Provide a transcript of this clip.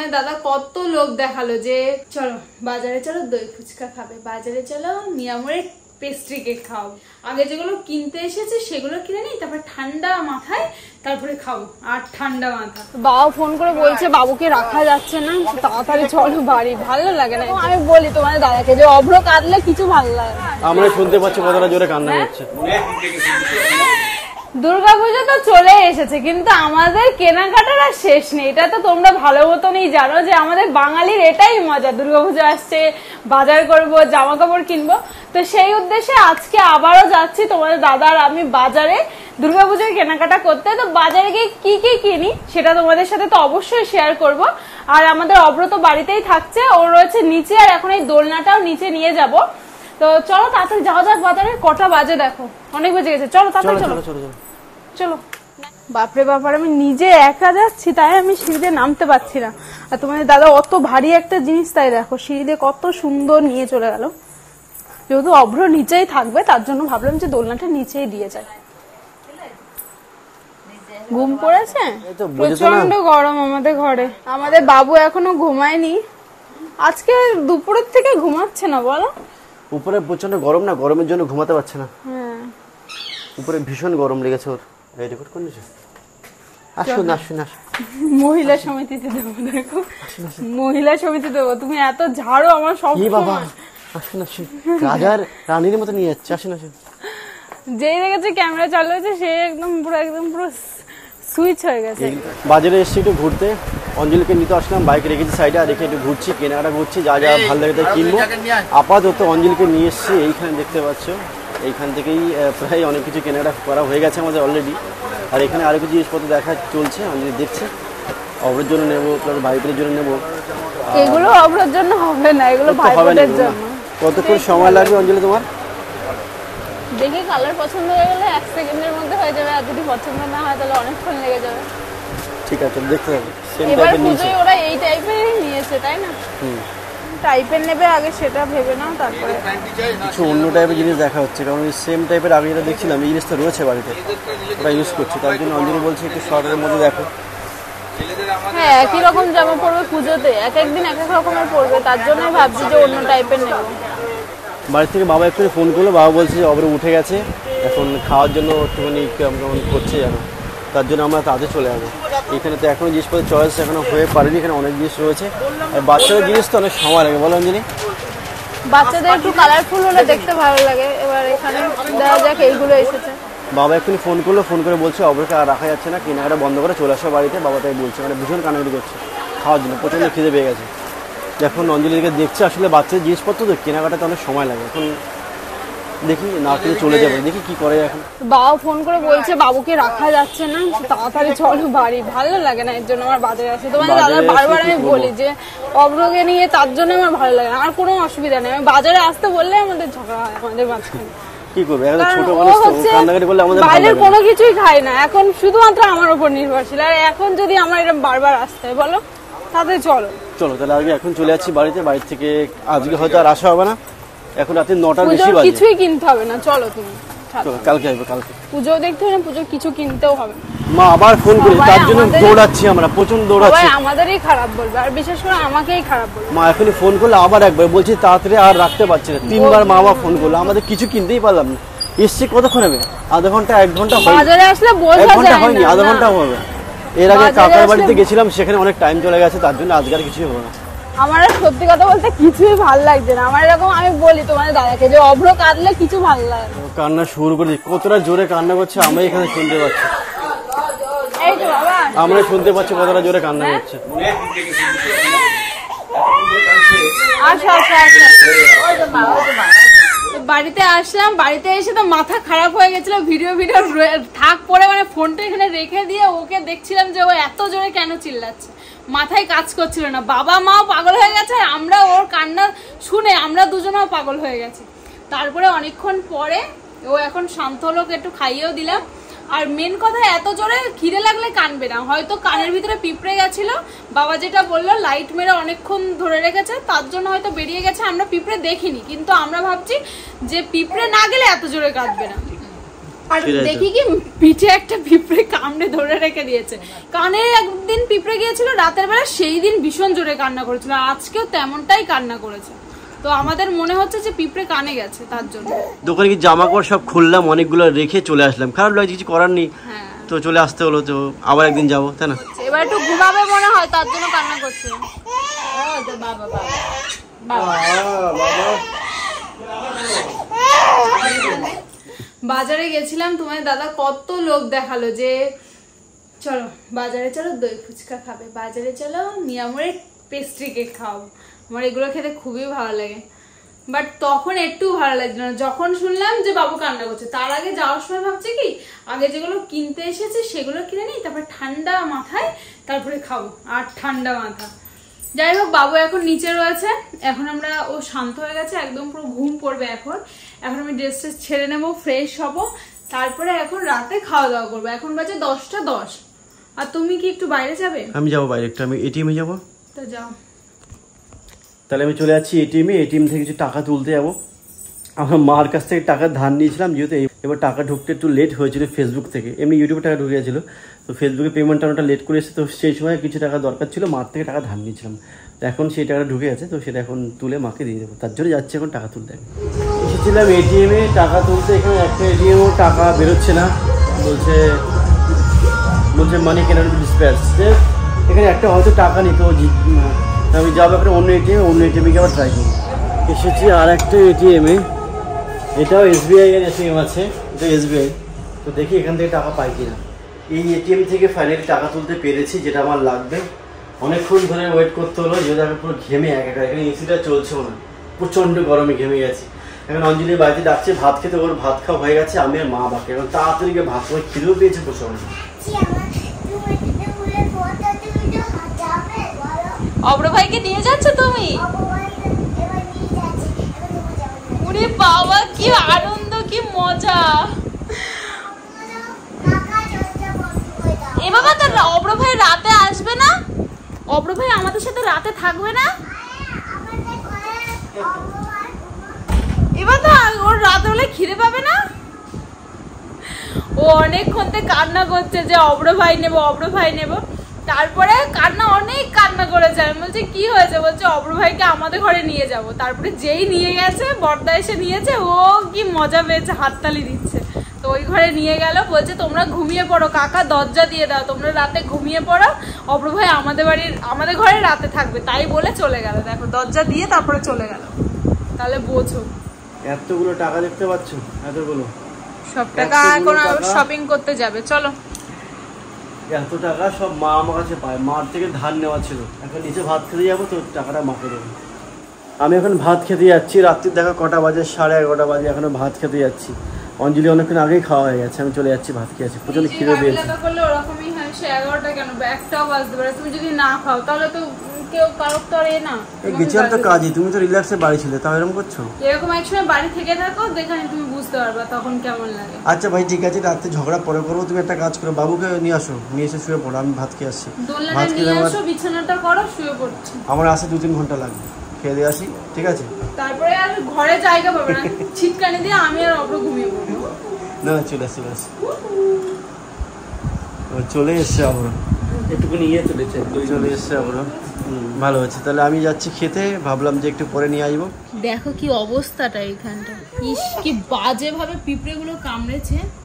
তোমার দাদা কত লোভ দেখালো যে চলো বাজারে চলো দই ফুচকা খাবে, বাজারে চলো মিয়ামরের পেস্ট্রি কেক খাও। আগে যেগুলো কিনতে এসেছে সেগুলো কিনে নিই, তারপর ঠান্ডা মাথায় তারপরে খাবো। আর ঠান্ডা মাথা বাবা ফোন করে বলছে বাবুকে রাখা যাচ্ছে না, তাড়াতাড়ি চলো বাড়ি, ভালো লাগে না। আমি বলি তোমার দাদাকে যে অভ্র কাঁদলে কিছু ভালো লাগে না। আমরা শুনতে পাচ্ছি কতটা জোরে কান্না হচ্ছে। দুর্গাপুজো তো চলে এসেছে কিন্তু আমাদের কেনাকাটার আর শেষ নেই। এটা তো তোমরা ভালো মতনই জানো যে আমাদের বাঙালির এটাই মজা, দুর্গাপুজো আসছে, বাজার করব, জামা কাপড় কিনবো। তো সেই উদ্দেশ্যে আজকে আবারও যাচ্ছি তোমাদের দাদার আমি বাজারে দুর্গাপুজোর কেনাকাটা করতে। তো বাজারে গিয়ে কি কি কিনি সেটা তোমাদের সাথে তো অবশ্যই শেয়ার করব। আর আমাদের অব্রত বাড়িতেই থাকছে, ও রয়েছে নিচে, আর এখন এই দোলনাটাও নিচে নিয়ে যাব। তো চলো তাড়াতাড়ি যাওয়া যাক বাজারে। কটা বাজে দেখো, অনেক বেজে গেছে। চলো তাড়াতাড়ি চলো চলো। বাপরে বাপার, আমি নিজে একা যাচ্ছি তাই আমি সিঁড়িতে নামতে পারছি না। আর তোমাদের দাদা অত ভারী একটা জিনিস, তাই দেখো সিঁড়িতে কত সুন্দর নিয়ে চলে গেল। যেহেতু অভ্র নিচেই থাকবে তার জন্য ভাবলাম যে দোলনাটা নিচেই দিয়ে যায়। ঘুম পড়েছে, প্রচন্ড গরম আমাদের ঘরে। আমাদের বাবু এখনো ঘুমায়নি, আজকে দুপুরের থেকে ঘুমাচ্ছে না। বলো উপরে প্রচন্ড গরম না, গরমের জন্য ঘুমাতে পারছে না। উপরে ভীষণ গরম লেগেছে ওর। এই রেকর্ড করে নিয়েছে। আসুন আসুন আসুন, মহিলা সমিতিতে দেবো। দেখো মহিলা সমিতি দেবো, তুমি এত ঝাড়ো আমার সব। কি বাবা, আসুন আসুন, রাজার রানীর মতো নিয়ে যাচ্ছে। আসুন আসুন। যেই দেখেছে ক্যামেরা চালু হয়েছে সে একদম পুরো সুইচ হয়ে গেছে। বাজারে এসেছি একটু ঘুরতে, অঞ্জলিকে নিতে আসলাম, বাইক রেখেছি সাইডে, রেখে একটু ঘুরছি, কেনাকাটা ঘুরছি, যা যা ভালো লাগে তাই কিনবো। আপাতত অঞ্জলিকে নিয়ে এসেছি এইখানে, দেখতে পাচ্ছ এইখান থেকেই প্রায় অনেক কিছু কেনাকাটা করা হয়ে গেছে আমাদের অলরেডি। আর এখানে আরো কিছু জিনিসপত্র দেখা চলছে, অঞ্জলি দেখছে। অভ্রের জন্য নেবো, প্লাস ভাইদের জন্য নেবো। এগুলো অভ্রের জন্য হবে না, এগুলো ভাইদের জন্য। কতক্ষণ সময় লাগবে অঞ্জলি তোমার? দেখি কালার পছন্দ হয়ে গেলে 1 সেকেন্ডের মধ্যে হয়ে যাবে, আর যদি পছন্দ না হয় তাহলে অনেকক্ষণ লেগে যাবে। ঠিক আছে, দেখতে হবে। এবার পুজোয় ওরা এই টাইপেরই নিয়েছে তাই না? টাইপের নেবে আগে সেটা ভেবে নাও, তারপরে কিছু অন্য টাইপের জিনিস দেখা হচ্ছে। কারণ এই সেম টাইপের আগে যেটা দেখছিলাম এই জিনিসটা রয়েছে বাড়িতে, ওটা ইউজ করছি। তার জন্য অঞ্জলি বলছে একটু শর্টের মধ্যে দেখো। হ্যাঁ, একই রকম জামা পরবে পুজোতে, এক একদিন এক এক রকমের পরবে, তার জন্যই ভাবছি যে অন্য টাইপের নেব। বাড়ি থেকে বাবা একটু ফোন করলো, বাবা বলছে যে অবরে উঠে গেছে, এখন খাওয়ার জন্য একটুখানি কেমন করছে জানো, তার জন্য আমরা তাড়াতাড়ি চলে যাবো। এখানে তো এখনো জিনিসপত্র চয়েস এখনো হয়ে পারেনি, এখানে অনেক জিনিস রয়েছে। আর বাচ্চাদের জিনিস তো অনেক সময় লাগে, বলো অঞ্জলি? বাচ্চাদের একটু কালারফুল হলে দেখতে ভালো লাগে। এবার এখানে দেখা যাক এইগুলো এসেছে। বাবা এক্ষুনি ফোন করলো, ফোন করে বলছে অবরকে আর রাখা যাচ্ছে না, কেনাকাটা বন্ধ করে চলে আসো বাড়িতে। বাবা তাই বলছে, মানে ভীষণ কানাকাটি করছে খাওয়ার জন্য, প্রচণ্ড খিদে পেয়ে গেছে। এখন অঞ্জলিকে দেখছে, আসলে বাচ্চাদের জিনিসপত্র তো কেনাকাটাতে অনেক সময় লাগে। এখন দেখি না কিনে চলে যাবে, দেখি কি করে। এখন বাবা ফোন করে বলছে বাবুকে রাখা যাচ্ছে না, তাড়াতাড়ি চলো বাড়ি, ভালো লাগে না এর জন্য আমার বাজারে আসে। তোমার দাদা বারবার আমি বলি যে অভ্রকে নিয়ে, তার জন্য আমার ভালো লাগে না। আর কোনো অসুবিধা নেই, আমি বাজারে আসতে বললে আমাদের ঝগড়া হয় আমাদের মাঝখানে। কি করবে, এখন ছোট মানুষ তো, কান্নাকাটি করলে আমাদের ভালো লাগে। বাইরের কোনো কিছুই খাই না এখন, শুধুমাত্র আমার উপর নির্ভরশীল। আর এখন যদি আমার এরকম বারবার আসতে হয় বলো, তাহলে চলো চলো তাহলে আগে এখন চলে যাচ্ছি বাড়িতে। বাড়ি থেকে আজকে হয়তো আর আসা হবে না, এখন রাতে 9টার বেশি বাজে। কিছুই কিনতে হবে না, চলো তুমি কালকে আসবে। কালকে পুজো দেখতে হবে না, পুজোর কিছু কিনতেও হবে না। মা আবার ফোন করে, তার জন্য দৌড়াচ্ছি আমরা, প্রচন্ড দৌড়াচ্ছি। আমাদেরই খারাপ বলবে, আর বিশেষ করে আমাকেই খারাপ বলবে। মা এখনই ফোন করলে আবার একবার বলছি তাড়াতাড়ি, আর রাখতে পারছি না। 3বার মা আবার ফোন করলো, আমাদের কিছু কিনতেই পারলাম না। এসছি কতক্ষণ হবে, আধা ঘন্টা 1 ঘন্টা বাজারে আসলে বোঝা যায় না, হয়নি, আধা ঘন্টা হবে। এর আগে কাকার বাড়িতে গেছিলাম, সেখানে অনেক টাইম চলে গেছে, তার জন্য আজকে আর কিছুই হলো না। আমার সত্যি কথা বলতে কিছুই ভালো লাগছে না। আমার এরকম আমি বলি তোমাদের দাদাকে যে অভ্র কাঁদলে কিছু ভালো লাগে না। কান্না শুরু করে, কতটা জোরে কান্না করছে আমরা এখানে শুনতে পাচ্ছি। এই তো বাবা, আমরা শুনতে পাচ্ছি কতটা জোরে কান্না করছে। আচ্ছা আচ্ছা আচ্ছা, বাড়িতে আসলাম, বাড়িতে এসে তো মাথা খারাপ হয়ে গেছিল। ভিডিও থাক পরে মানে ফোনটা এখানে রেখে দিয়ে ওকে দেখছিলাম যে ও এত জোরে কেন চিল্লাচ্ছে, মাথায় কাজ করছিল না। বাবা মাও পাগল হয়ে গেছে, আমরা ওর কান্না শুনে আমরা দুজনেও পাগল হয়ে গেছি। তারপরে অনেকক্ষণ পরে ও এখন শান্ত হলো, একটু খাইয়েও দিলাম। আর মেন কথা, এত জোরে খিদে লাগলে কানবে না, হয়তো কানের ভিতরে পিঁপড়ে গেছিল। বাবা যেটা বললো লাইট মেরে অনেকক্ষণ ধরে রেখেছে, তার জন্য হয়তো বেরিয়ে গেছে। আমরা পিঁপড়ে দেখিনি, কিন্তু আমরা ভাবছি যে পিঁপড়ে না গেলে এত জোরে কাঁদবে না। আর দেখি কি পিঠে একটা পিঁপড়ে কামড়ে ধরে রেখে দিয়েছে। কানে একদিন পিঁপড়ে গিয়েছিল রাতের বেলা, সেই দিন ভীষণ জোরে কান্না করেছিল, আজকেও তেমনটাই কান্না করেছে। তো আমাদের মনে হচ্ছে যে পিঁপড়ে কানে গেছে, তার জন্য দোকানে কি জামা কাপড় সব খুললাম, অনেকগুলো রেখে চলে আসলাম। খারাপ লাগছে, কিছু করার নেই, তো চলে আসতে হলো। তো আবার একদিন যাবো, তাই না? এবার একটু ঘুমাবে মনে হয়, তার জন্য কান্না করছে। বাজারে গেছিলাম, তোমার দাদা কত লোক দেখালো যে চলো বাজারে চলো, দই ফুচকা খাবে, বাজারে চলো নিয়ামরের পেস্ট্রি কেক খাও। আমার এগুলো খেতে খুবই ভালো লাগে, বাট তখন একটু ভালো লাগছে না যখন শুনলাম যে বাবু কান্না করছে। তার আগে যাওয়ার সময় ভাবছি কি আগে যেগুলো কিনতে এসেছে সেগুলো কিনে নিই, তারপর ঠান্ডা মাথায় তারপরে খাবো। আর ঠান্ডা মাথা, যাই হোক বাবু এখন নিচে রয়েছে, এখন আমরা ও শান্ত হয়ে গেছে, একদম পুরো ঘুম পড়বে। এখন আমি ড্রেস ট্রেস ছেড়ে নেবো, ফ্রেশ হবো, তারপরে এখন রাতে খাওয়া দাওয়া করবো। এখন বাজে 10টা 10। আর তুমি কি একটু বাইরে যাবে? আমি যাবো বাইরে একটু, আমি এটিএমে যাবো। তো যাও। তাহলে আমি চলে যাচ্ছি এটিএম থেকে কিছু টাকা তুলতে যাবো। আমার মার কাছ থেকে টাকা ধার নিয়েছিলাম, যেহেতু এবার টাকা ঢুকতে একটু লেট হয়েছিল ফেসবুক থেকে, এমনি ইউটিউবে টাকা ঢুকে গেছিলো, তো ফেসবুকে পেমেন্টটা ওটা লেট করে এসেছে। তো সেই সময় কিছু টাকা দরকার ছিল, মার থেকে টাকা ধার নিয়েছিলাম, তো এখন সেই টাকাটা ঢুকে গেছে, তো সেটা এখন তুলে মাকে দিয়ে দেবো। তার জন্য যাচ্ছে এখন টাকা তুলতে। এসেছিলাম এটিএমে টাকা তুলতে, এখানে একটা এটিএমও টাকা বেরোচ্ছে না, বলছে মানি কেনার ডিসপ্যাচ। এখানে একটা হয়তো টাকা নিত, আমি যাবো একটা অন্য এটিএমে গিয়ে আবার ট্রাই করবো। এসেছি আর একটা এটিএমে, এটাও এসবিআই এর এটিএম আছে, এটা এসবিআই। তো দেখি এখান থেকে টাকা পাই কিনা। এই এটিএম থেকে ফাইনালি টাকা তুলতে পেরেছি, যেটা আমার লাগবে। অনেকক্ষণ ধরে ওয়েট করতে হলো, যেহেতু আমি পুরো ঘেমে একা, এখানে এসিটা চলছেও না, প্রচণ্ড গরমে ঘেমে গেছি। এখন অঞ্জলি বাড়িতে ডাকছে ভাত খেতে, ওর ভাত খাওয়া হয়ে গেছে, আমি আর মা বাকি। এখন তাড়াতাড়ি গিয়ে ভাত খাওয়া, খিদেও পেয়েছে প্রচণ্ড। অব্র ভাইকে নিয়ে যাচ্ছ তুমি? ওরে বাবা কি আনন্দ, কি মজা! এ বাবা, তার অব্র ভাই রাতে আসবে না? অব্র ভাই আমাদের সাথে রাতে থাকবে না? এবার তো ওর রাতে হলে খিদে পাবে না? ও অনেকক্ষণ থেকে কান্না করছে যে অব্র ভাই নেবো। তারপরে অনেক কান্না করেছে। আমি বলছি কি হয়েছে? বলছে অব্র ভাইকে আমাদের ঘরে নিয়ে যাব। তারপরে যেই নিয়ে গেছে, বর্দা এসে নিয়েছে, ও কি মজা পেয়েছে, হাততালি দিচ্ছে। তো ওই ঘরে নিয়ে গেল, বলছে তোমরা ঘুমিয়ে পড়ো, কাকা দরজা দিয়ে দাও, তোমরা রাতে ঘুমিয়ে পড়ো, অব্র ভাই আমাদের ঘরে রাতে থাকবে। তাই বলে চলে গেল, দেখো দরজা দিয়ে তারপরে চলে গেল। তাহলে বোঝো, এতগুলো টাকা দেখতে পাচ্ছ, এতগুলো সব টাকা এখন শপিং করতে যাবে। চলো, এত টাকা সব মা আমার কাছে পায়, মার থেকে ধার নেওয়া ছিল। এখন নিচে ভাত খেতে যাবো, তো টাকাটা মাকে দেবো। আমি এখন ভাত খেতে যাচ্ছি, রাত্রির দেখা কটা বাজে, 11:30 বাজে, এখনো ভাত খেতে যাচ্ছি। অঞ্জলি অনেকক্ষণ আগেই খাওয়া হয়ে গেছে, আমি চলে যাচ্ছি ভাত খেয়েছি, প্রচন্ড খিদে পেয়েছে। ওরকমই হয়, সে 11টা কেন 1টাও বাজতে পারে। তুমি যদি না খাও তাহলে তো কেউ কারোর তো আর না, গেছিলাম তো কাজে, তুমি তো রিল্যাক্সে বাড়ি ছিলে, তাও এরকম করছো। এরকম একসময় বাড়ি থেকে থাকো, দেখে তুমি বুঝতে পারবা তখন কেমন লাগে। আচ্ছা ভাই ঠিক আছে, রাতে ঝগড়া পরে করবো। তুমি একটা কাজ করো, বাবুকে নিয়ে আসো, নিয়ে এসে শুয়ে পড়ো, আমি ভাত খেয়ে আসছি। ভাত খেয়ে আসো, বিছানাটা করো, শুয়ে পড়ছি। আমার আসতে 2-3 ঘন্টা লাগবে, খেয়ে দিয়ে আসি, ঠিক আছে? তারপরে আর ঘরে জায়গা পাবে না, ছিটকানি দিয়ে আমি আর অব্র ঘুমিয়ে পড়বো। না চলে আসছে, চলে এসছে আবার, একটুকু নিয়ে চলে এসছে আবার। ভালো হচ্ছে। তাহলে আমি যাচ্ছি খেতে, ভাবলাম যে একটু পরে নিয়ে আসবো। দেখো কি অবস্থাটা এখানটা, ইস কি বাজে ভাবে পিঁপড়ে গুলো কামড়েছে।